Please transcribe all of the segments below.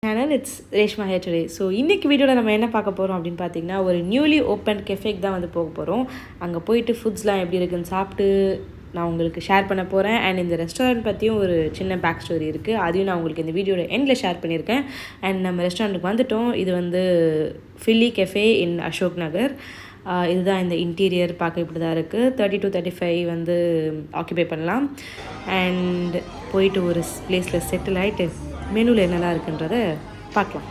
Channel it's Reshma hair today. So இன்றைக்கி வீடியோவில் நம்ம என்ன பார்க்க போகிறோம் அப்படின்னு பார்த்தீங்கன்னா, ஒரு நியூலி ஓப்பன் கெஃபேக்கு தான் வந்து போக போகிறோம். அங்கே போயிட்டு ஃபுட்ஸ்லாம் எப்படி இருக்குன்னு சாப்பிட்டு நான் உங்களுக்கு ஷேர் பண்ண போகிறேன். அண்ட் இந்த ரெஸ்டாரண்ட் பற்றியும் ஒரு சின்ன பேக் ஸ்டோரி இருக்குது, அதையும் நான் உங்களுக்கு இந்த வீடியோட எண்டில் ஷேர் பண்ணியிருக்கேன். அண்ட் நம்ம ரெஸ்டாரண்ட்டுக்கு வந்துவிட்டோம். இது வந்து ஃபில்லி கெஃபே இன் அசோக் நகர். இதுதான் இந்த இன்டீரியர் பார்க்க இப்படி தான் இருக்குது. 30 to 35 வந்து ஆக்குபை பண்ணலாம். அண்ட் போயிட்டு ஒரு பிளேஸில் செட்டில் ஆகிட்டு மெனுவில் என்னெல்லாம் இருக்குன்றதை பார்க்கலாம்.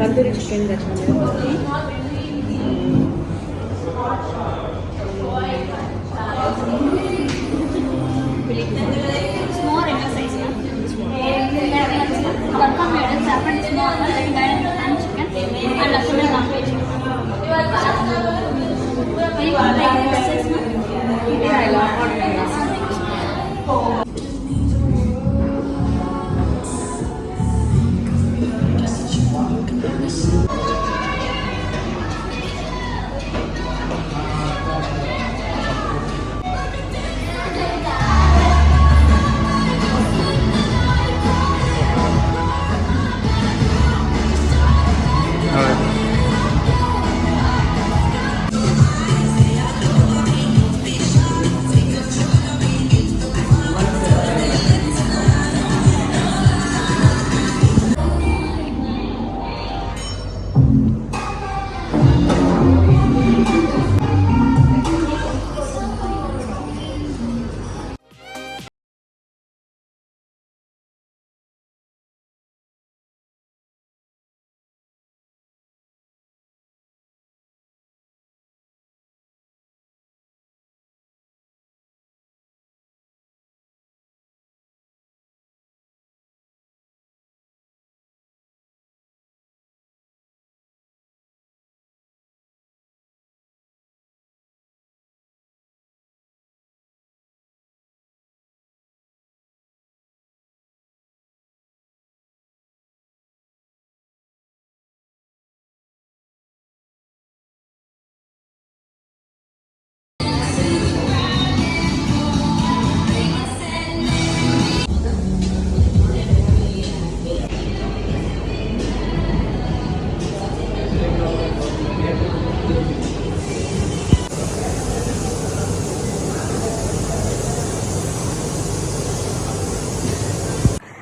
Tandoori chicken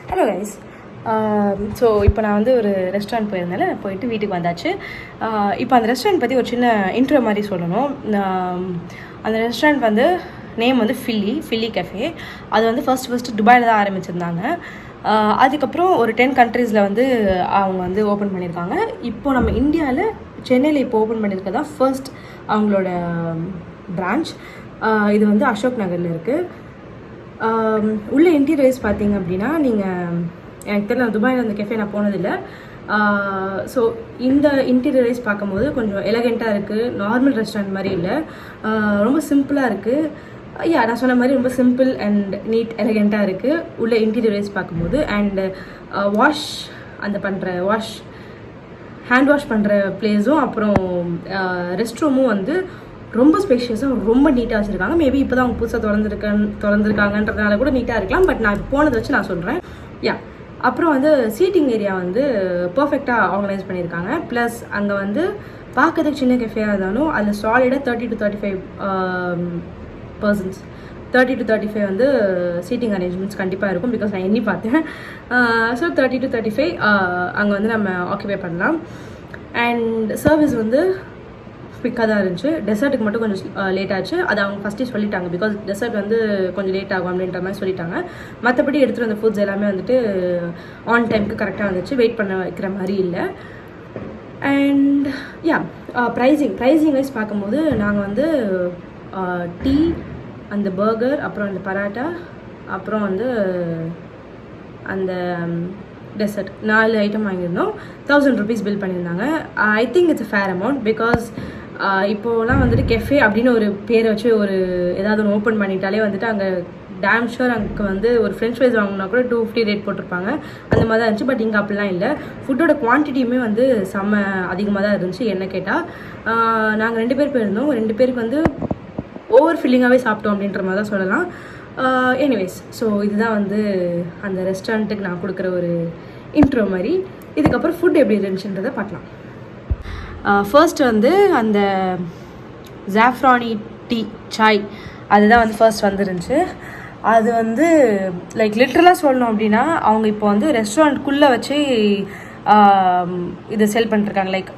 hello guys. So இப்போ நான் வந்து ஒரு ரெஸ்டாரண்ட் போயிருந்தேன், போயிட்டு வீட்டுக்கு வந்தாச்சு. இப்போ அந்த ரெஸ்டாரண்ட் பற்றி ஒரு சின்ன இன்ட்ரோ மாதிரி சொல்லணும். அந்த ரெஸ்டாரண்ட் வந்து நேம் வந்து ஃபில்லி கெஃபே. அது வந்து ஃபர்ஸ்ட் துபாயில் தான் ஆரம்பிச்சிருந்தாங்க. அதுக்கப்புறம் ஒரு 10 கண்ட்ரீஸில் வந்து அவங்க வந்து ஓப்பன் பண்ணியிருக்காங்க. இப்போது நம்ம இந்தியாவில் சென்னையில் இப்போ ஓப்பன் பண்ணியிருக்கதான் ஃபர்ஸ்ட் அவங்களோட பிரான்ச். இது வந்து அசோக் நகரில் இருக்குது. உள்ள இன்டீரியர்ஸ் பார்த்தீங்க அப்படின்னா, நீங்கள் எனக்கு தெரியல, துபாயில் அந்த கெஃபே நான் போனதில்லை. ஸோ இந்த இன்டீரியரைஸ் பார்க்கும்போது கொஞ்சம் எலகெண்ட்டாக இருக்குது. நார்மல் ரெஸ்டாரண்ட் மாதிரி இல்லை, ரொம்ப சிம்பிளாக இருக்குது. நான் சொன்ன மாதிரி ரொம்ப சிம்பிள் அண்ட் நீட் எலகெண்ட்டாக இருக்குது உள்ள இன்டீரியரைஸ் பார்க்கும்போது. அண்டு ஹேண்ட் வாஷ் பண்ணுற பிளேஸும் அப்புறம் ரெஸ்ட் ரூமும் வந்து ரொம்ப ஸ்பேஷியஸாக ரொம்ப நீட்டாக வச்சுருக்காங்க. மேபி இப்போ தான் அவங்க புதுசாக திறந்துருக்காங்கன்றதுனால கூட நீட்டாக இருக்கலாம். பட் நான் போனதை வச்சு நான் சொல்கிறேன். அப்புறம் வந்து சீட்டிங் ஏரியா வந்து பர்ஃபெக்டாக ஆர்கனைஸ் பண்ணியிருக்காங்க. ப்ளஸ் அங்கே வந்து பார்க்கறதுக்கு சின்ன கெஃபேயாக இருந்தாலும் அதில் சாலிடாக 30 to 35 பர்சன்ஸ், 30 to 35 வந்து சீட்டிங் அரேஞ்ச்மெண்ட்ஸ் கண்டிப்பாக இருக்கும். பிகாஸ் நான் எண்ணி பார்த்தேன். ஸோ 30 to 35 அங்கே வந்து நம்ம ஆக்குபை பண்ணலாம். அண்ட் சர்வீஸ் வந்து குவிக்காக தான் இருந்துச்சு. டெசர்ட்டுக்கு மட்டும் கொஞ்சம் லேட் ஆச்சு. அது அவங்க ஃபஸ்ட்டே சொல்லிட்டாங்க, பிகாஸ் டெசர்ட் வந்து கொஞ்சம் லேட் ஆகும் அப்படின்ற மாதிரி சொல்லிட்டாங்க. மற்றபடி எடுத்துகிட்டு வந்த ஃபுட்ஸ் எல்லாமே வந்துட்டு ஆன் டைமுக்கு கரெக்டாக வந்துச்சு. வெயிட் பண்ண வைக்கிற மாதிரி இல்லை. அண்ட் ப்ரைஸிங் வைஸ் பார்க்கும்போது நாங்கள் வந்து டீ, அந்த பர்கர், அப்புறம் அந்த பராட்டா, அப்புறம் வந்து அந்த டெசர்ட் 4 ஐட்டம் வாங்கியிருந்தோம். 1000 rupees பில் பண்ணியிருந்தாங்க. I think it's a fair amount. Because இப்போலாம் வந்துட்டு கெஃபே அப்படின்னு ஒரு பேரை வச்சு ஒரு ஏதாவது ஒன்று ஓப்பன் பண்ணிட்டாலே வந்துட்டு அங்கே டேம் ஷூர் அங்கே வந்து ஒரு ஃப்ரெஞ்ச் ஃப்ரைஸ் வாங்கினா கூட 250 ரேட் போட்டிருப்பாங்க. அந்த மாதிரி தான் இருந்துச்சு. பட் இங்கே அப்படிலாம் இல்லை. ஃபுட்டோட குவான்டிட்டியுமே வந்து செம்ம அதிகமாக தான் இருந்துச்சு என்ன கேட்டால். நாங்கள் 2 பேர் போயிருந்தோம். 2 பேருக்கு வந்து ஓவர் ஃபில்லிங்காகவே சாப்பிட்டோம் அப்படின்ற மாதிரி தான் சொல்லலாம். எனிவேஸ், ஸோ இதுதான் வந்து அந்த ரெஸ்டாரண்ட்டுக்கு நான் கொடுக்குற ஒரு இன்ட்ரோ மாதிரி. இதுக்கப்புறம் ஃபுட் எப்படி இருந்துச்சுன்றதை பார்க்கலாம். ஃபர்ஸ்ட் வந்து அந்த ஜாஃப்ரானி டீ சாய் அதுதான் வந்து ஃபர்ஸ்ட் வந்துருந்துச்சு. அது வந்து லைக் லிட்ரலாக சொல்லணும் அப்படின்னா அவங்க இப்போ வந்து ரெஸ்டாரண்ட்குள்ளே வச்சு இதை செல் பண்ணிருக்காங்க. லைக்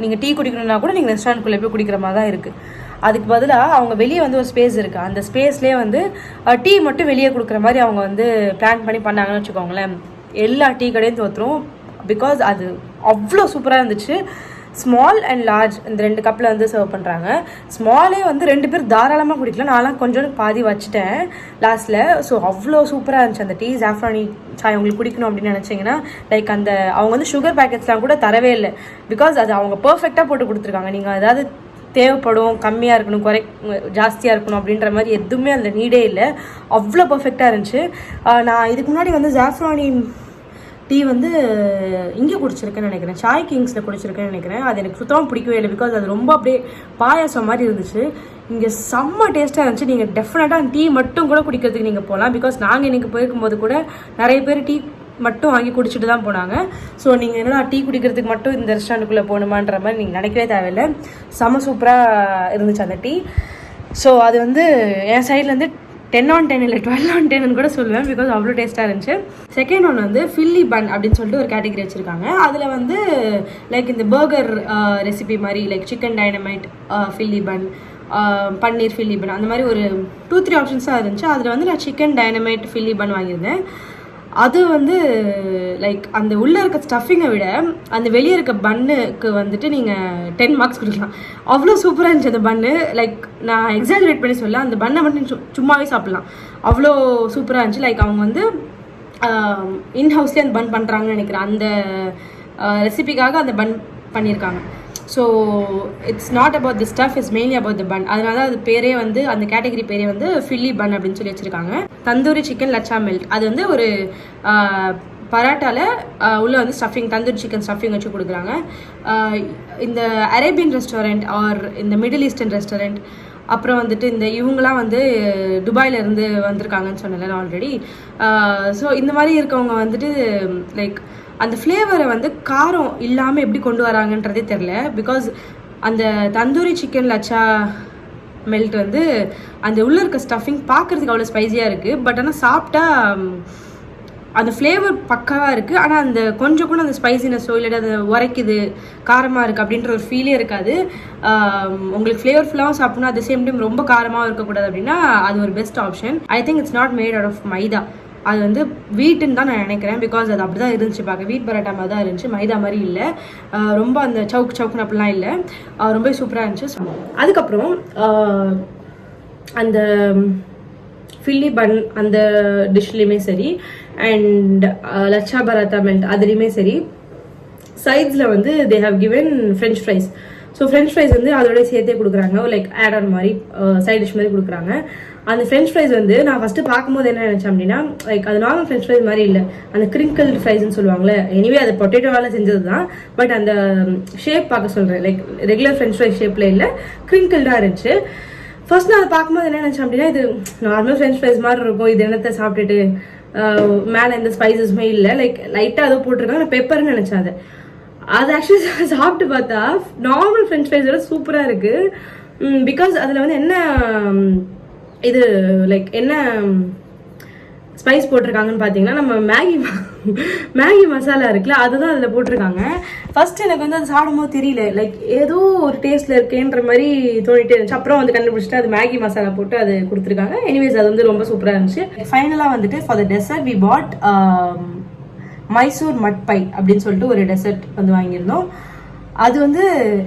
நீங்கள் டீ குடிக்கணுன்னா கூட நீங்கள் ரெஸ்டாரண்ட்குள்ளே போய் குடிக்கிற மாதிரி தான் இருக்குது. அதுக்கு பதிலாக அவங்க வெளியே வந்து ஒரு ஸ்பேஸ் இருக்குது. அந்த ஸ்பேஸ்லேயே வந்து டீ மட்டும் வெளியே கொடுக்குற மாதிரி அவங்க வந்து பிளான் பண்ணி பண்ணாங்கன்னு வச்சுக்கோங்களேன். எல்லா டீ கடையும் தோற்றுரும். பிகாஸ் அது அவ்வளோ சூப்பராக இருந்துச்சு. ஸ்மால் அண்ட் லார்ஜ் இந்த 2 கப்பில் வந்து சர்வ் பண்ணுறாங்க. ஸ்மாலே வந்து 2 பேர் தாராளமாக குடிக்கலாம். நான்லாம் கொஞ்சம் பாதி வச்சுட்டேன் லாஸ்ட்டில். ஸோ அவ்வளோ சூப்பராக இருந்துச்சு அந்த டீ. ஜாஃப்ரானி சாய் உங்களுக்கு குடிக்கணும் அப்படின்னு நினச்சிங்கன்னா லைக் அந்த அவங்க வந்து சுகர் பேக்கெட்ஸ்லாம் கூட தரவே இல்லை. பிகாஸ் அது அவங்க பர்ஃபெக்டாக போட்டு கொடுத்துருக்காங்க. நீங்கள் அதாவது தேவைப்படும் கம்மியாக இருக்கணும் ஜாஸ்தியாக இருக்கணும் அப்படின்ற மாதிரி எதுவுமே அந்த நீடே இல்லை. அவ்வளோ பர்ஃபெக்டாக இருந்துச்சு. நான் இதுக்கு முன்னாடி வந்து ஜாஃப்ரானி டீ வந்து இங்கே குடிச்சிருக்கேன்னு நினைக்கிறேன். சாய் கிங்ஸில் குடிச்சிருக்கேன்னு நினைக்கிறேன். அது எனக்கு சுத்தமாக பிடிக்கவே இல்லை. பிகாஸ் அது ரொம்ப அப்படியே பாயாசம் மாதிரி இருந்துச்சு. இங்கே செம்ம டேஸ்ட்டாக இருந்துச்சு. நீங்கள் டெஃபினட்டாக டீ மட்டும் கூட குடிக்கிறதுக்கு நீங்கள் போகலாம். பிகாஸ் நாங்கள் இன்றைக்கி போயிருக்கும்போது கூட நிறைய பேர் டீ மட்டும் வாங்கி குடிச்சிட்டு தான் போனாங்க. ஸோ நீங்கள் என்னடா டீ குடிக்கிறதுக்கு மட்டும் இந்த ரெஸ்டாரண்ட்டுக்குள்ளே போகணுமான்ற மாதிரி நீங்கள் நினைக்கவே தேவையில்லை. செம்ம சூப்பராக இருந்துச்சு அந்த டீ. ஸோ அது வந்து என் சைட்லேருந்து 10 on 10 இல்லை 12 on 10 கூட சொல்லுவேன். பிகாஸ் அவ்வளோ டேஸ்ட்டாக இருந்துச்சு. செகண்ட் ஒன் வந்து ஃபில்லி பன் அப்படின்னு சொல்லிட்டு ஒரு கேட்டகரி வச்சுருக்காங்க. அதில் வந்து லைக் இந்த பர்கர் ரெசிபி மாதிரி லைக் சிக்கன் டைனமைட் ஃபில்லி பன், பன்னீர் ஃபில்லி பன், அந்த மாதிரி ஒரு 2-3 ஆப்ஷன்ஸாக இருந்துச்சு. அதில் வந்து நான் சிக்கன் டைனமைட் ஃபில்லி பன் வாங்கியிருந்தேன். அது வந்து லைக் அந்த உள்ளே இருக்க ஸ்டஃபிங்கை விட அந்த வெளியே இருக்க பன்னுக்கு வந்துட்டு நீங்கள் 10 மார்க்ஸ் கொடுக்கலாம். அவ்வளோ சூப்பராக இருந்துச்சு அந்த பன்னு. லைக் நான் எக்ஸாஜரேட் பண்ணி சொல்ல, அந்த பன்னை மட்டும் சும்மாவே சாப்பிட்லாம். அவ்வளோ சூப்பராக இருந்துச்சு. லைக் அவங்க வந்து இன்ஹவுஸ்லேயே அந்த பன் பண்ணுறாங்கன்னு நினைக்கிறேன். அந்த ரெசிபிக்காக அந்த பன் பண்ணியிருக்காங்க. So it's not about the stuff, it's mainly about the bun. அதனால அது பேரே வந்து அந்த கேட்டகரி பேரே வந்து ஃபில்லி பன் அப்படின்னு சொல்லி வச்சுருக்காங்க. தந்தூரி சிக்கன் லச்சா மெல்ட் அது வந்து ஒரு பராட்டாவில் உள்ளே வந்து ஸ்டஃபிங் தந்தூரி சிக்கன் ஸ்டஃபிங் வச்சு கொடுக்குறாங்க. இந்த அரேபியன் ரெஸ்டாரண்ட் ஆர் இந்த மிடில் ஈஸ்டர்ன் ரெஸ்டாரண்ட், அப்புறம் வந்துட்டு இந்த இவங்களாம் வந்து துபாயிலேருந்து வந்திருக்காங்கன்னு சொன்னேன் ஆல்ரெடி. ஸோ இந்த மாதிரி இருக்கவங்க வந்துட்டு லைக் அந்த ஃப்ளேவரை வந்து காரம் இல்லாமல் எப்படி கொண்டு வராங்கன்றதே தெரில. பிகாஸ் அந்த தந்தூரி சிக்கன் லச்சா மெல்ட் வந்து அந்த உள்ளே இருக்க ஸ்டஃபிங் பார்க்குறதுக்கு அவ்வளோ ஸ்பைஸியாக இருக்குது. பட் ஆனால் சாப்பிட்டா அந்த ஃப்ளேவர் பக்காவாக இருக்குது. ஆனால் அந்த கொஞ்சம் கூட அந்த ஸ்பைசினஸோ இல்லை அது உரைக்குது காரமாக இருக்குது அப்படின்ற ஒரு ஃபீலே இருக்காது. உங்களுக்கு ஃப்ளேவர்ஃபுல்லாகவும் சாப்பிட்ணும், அட் த சேம் டைம் ரொம்ப காரமாகவும் இருக்கக்கூடாது அப்படின்னா அது ஒரு best option. I think it's not made out of maida. அது வந்து வீட்டுன்னு தான் நான் நினைக்கிறேன். பிகாஸ் அது அப்படி தான் இருந்துச்சு, பார்க்க வீட் பரோட்டா மாதிரி தான் இருந்துச்சு, மைதா மாதிரி இல்லை. ரொம்ப அந்த சவுக்குன்னு அப்படிலாம் இல்லை. ரொம்ப சூப்பராக இருந்துச்சு. அதுக்கப்புறம் அந்த ஃபில்லி பன் அந்த டிஷ்லேயுமே சரி அண்ட் லச்சா பராத்தா மெல்ட் அதுலேயுமே சரி சைட்ஸில் வந்து they have given french fries. So french fries வந்து அதோட சேர்த்தே கொடுக்குறாங்க. லைக் ஆட் ஆன் மாதிரி சைட் டிஷ் மாதிரி கொடுக்குறாங்க. அந்த ஃப்ரெஞ்ச் ஃப்ரைஸ் வந்து நான் ஃபஸ்ட்டு பார்க்கும்போது என்ன நினச்சேன் அப்படின்னா லைக் அது நார்மல் ஃப்ரெஞ்ச் ஃப்ரைஸ் மாதிரி இல்லை, அந்த கிரிங்கிள் ஃப்ரைஸ்ன்னு சொல்லுவாங்களே. எனிவே அது பொட்டேட்டோவால் செஞ்சது தான். பட் அந்த ஷேப் பார்க்க சொல்கிறேன், லைக் ரெகுலர் ஃப்ரெஞ்ச் ஃப்ரைஸ் ஷேப்பில் இல்லை, கிரிங்கிள்டாக இருந்துச்சு. ஃபர்ஸ்ட் நான் அதை பார்க்கும்போது என்ன நினச்சேன் அப்படின்னா இது நார்மல் ஃப்ரெஞ்ச் ஃப்ரைஸ் மாதிரி இருக்கும், இது என்னத்தை சாப்பிட்டுட்டு மேலே எந்த ஸ்பைசஸுமே இல்லை, லைக் லைட்டாக அதோ போட்டிருக்காங்க, நான் பெப்பர்னு நினச்சேன். அது ஆக்சுவலி சாப்பிட்டு பார்த்தா நார்மல் ஃப்ரெஞ்ச் ஃப்ரைஸோட சூப்பராக இருக்குது. பிகாஸ் அதில் வந்து என்ன இது லைக் என்ன ஸ்பைஸ் போட்டிருக்காங்கன்னு பார்த்தீங்கன்னா நம்ம மேகி மசாலா இருக்குல்ல அதுதான் அதில் போட்டிருக்காங்க. ஃபர்ஸ்ட் எனக்கு வந்து அது சாப்பிடும்போது தெரியல, லைக் ஏதோ ஒரு டேஸ்ட்டில் இருக்கேன்ற மாதிரி தோணிட்டே இருந்துச்சு. அப்புறம் வந்து கண்டுபிடிச்சிட்டு அது மேகி மசாலா போட்டு அது கொடுத்துருக்காங்க. எனிவேஸ் அது வந்து ரொம்ப சூப்பராக இருந்துச்சு. ஃபைனலாக வந்துட்டு for the dessert we bought Mysore மட் பை அப்படின்னு சொல்லிட்டு ஒரு டெசர்ட் வந்து வாங்கியிருந்தோம். அது வந்து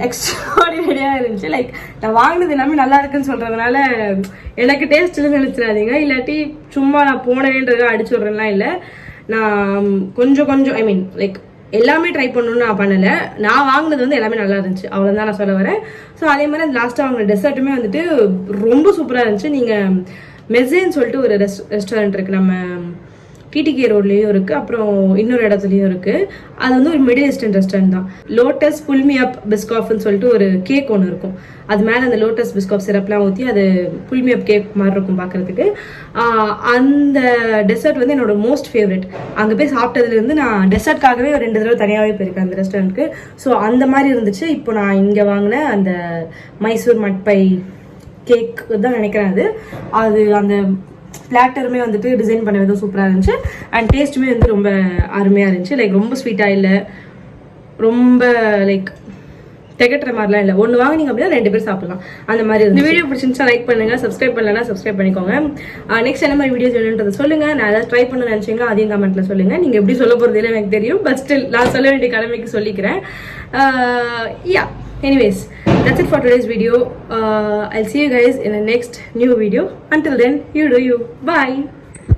எக்ஸ்ட்ராடினரியாக இருந்துச்சு. லைக் நான் வாங்கினது எல்லாமே நல்லா இருக்குன்னு சொல்கிறதுனால எனக்கு டேஸ்ட் இல்லைன்னு நினச்சிடாதீங்க. இல்லாட்டி சும்மா நான் போனேன்றதை அடிச்சு விட்றேன்லாம் இல்லை. நான் கொஞ்சம் ஐ மீன் லைக் எல்லாமே ட்ரை பண்ணணும்னு நான் பண்ணலை. நான் வாங்கினது வந்து எல்லாமே நல்லா இருந்துச்சு, அவ்வளோதான் நான் சொல்ல வரேன். ஸோ அதே மாதிரி லாஸ்ட்டாக வாங்கின டெசர்ட்டுமே வந்துட்டு ரொம்ப சூப்பராக இருந்துச்சு. நீங்கள் மெஸ்ஸேன்னு சொல்லிட்டு ஒரு ரெஸ்டாரண்ட் இருக்குது, நம்ம டிடிகே ரோட்லேயும் இருக்குது, அப்புறம் இன்னொரு இடத்துலையும் இருக்குது. அது வந்து ஒரு மிடில் ஈஸ்டர்ன் ரெஸ்டாரண்ட் தான். லோட்டஸ் புல்மி அப் பிஸ்காஃப்னு சொல்லிட்டு ஒரு கேக் ஒன்று இருக்கும். அது மேலே அந்த லோட்டஸ் பிஸ்காஃப் சிரப்லாம் ஊற்றி அது புல்மி அப் கேக் மாதிரி இருக்கும் பார்க்குறதுக்கு. அந்த டெசர்ட் வந்து என்னோட மோஸ்ட் ஃபேவரட். அங்கே போய் சாப்பிட்டதுலேருந்து நான் டெசர்ட்காகவே ஒரு 2 தடவை தனியாகவே போயிருக்கேன் அந்த ரெஸ்டாரண்ட்டுக்கு. ஸோ அந்த மாதிரி இருந்துச்சு. இப்போ நான் இங்கே வாங்கின அந்த மைசூர் மட்பை கேக் தான் நினைக்கிறேன். அது அந்த பிளாட்டருமே வந்துட்டு டிசைன் பண்ண விதம் சூப்பராக இருந்துச்சு. அண்ட் டேஸ்ட்டுமே வந்து ரொம்ப அருமையாக இருந்துச்சு. லைக் ரொம்ப ஸ்வீட்டாக இல்லை, ரொம்ப லைக் திகட்டுற மாதிரிலாம் இல்லை. ஒன்று வாங்கினீங்க அப்படின்னா 2 பேர் சாப்பிடலாம், அந்த மாதிரி. இந்த வீடியோ பிடிச்சிருந்துச்சா லைக் பண்ணுங்க, சப்ஸ்கிரைப் பண்ணலன்னா சப்ஸ்கிரைப் பண்ணிக்கோங்க. நெக்ஸ்ட் என்ன மாதிரி வீடியோஸ் வேணுன்றதை சொல்லுங்க. நான் ஏதாவது ட்ரை பண்ண நினைச்சீங்க அதையும் கமெண்ட்ல சொல்லுங்க. நீங்க எப்படி சொல்ல போறது இல்லை எனக்கு தெரியும், பட் ஸ்டில் நான் சொல்ல வேண்டிய கடமைக்கு சொல்லிக்கிறேன். யா, anyways, that's it for today's video. I'll see you guys in the next new video. Until then, you do you. Bye.